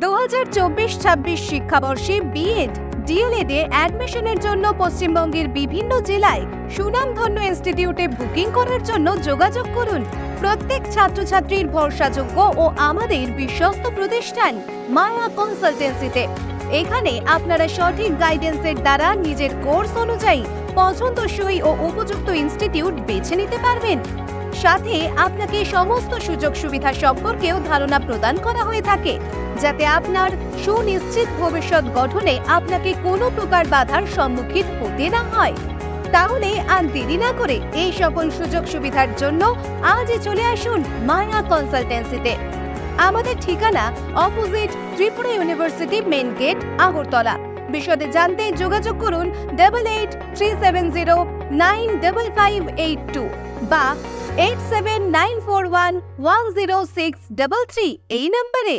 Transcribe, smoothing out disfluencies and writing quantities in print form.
2024-26 শিক্ষাবর্ষে B Ed D.El.Ed এ অ্যাডমিশনের জন্য পশ্চিমবঙ্গের বিভিন্ন জেলায় সুনামধন্য ইনস্টিটিউটে বুকিং করার জন্য যোগাযোগ করুন। প্রত্যেক ছাত্রছাত্রীর ভরসাযোগ্য ও আমাদের বিশ্বস্ত প্রতিষ্ঠান মায়া কনসালটেন্সিতে। এখানে আপনারা সঠিক গাইডেন্সের দ্বারা নিজের কোর্স অনুযায়ী পছন্দসই ও উপযুক্ত ইনস্টিটিউট বেছে নিতে পারবেন। সাথে আপনাকে সমস্ত সুযোগ সুবিধা সম্পর্কেও ধারণা প্রদান করা হয়ে থাকে, যাতে আপনার সুনিশ্চিত ভবিষ্যৎ গঠনে আপনাকে কোনো প্রকার বাধার সম্মুখীন হতে না হয়। তাহলে আর দেরি না করে এই সকল সুযোগ সুবিধার জন্য আজই চলে আসুন মায়া কনসালটেন্সিতে। আমাদের ঠিকানা opposite Tripura university main gate, Agartala. বিশদে জানতে যোগাযোগ করুন 8837095582 বা 8794110633 এই নম্বরে।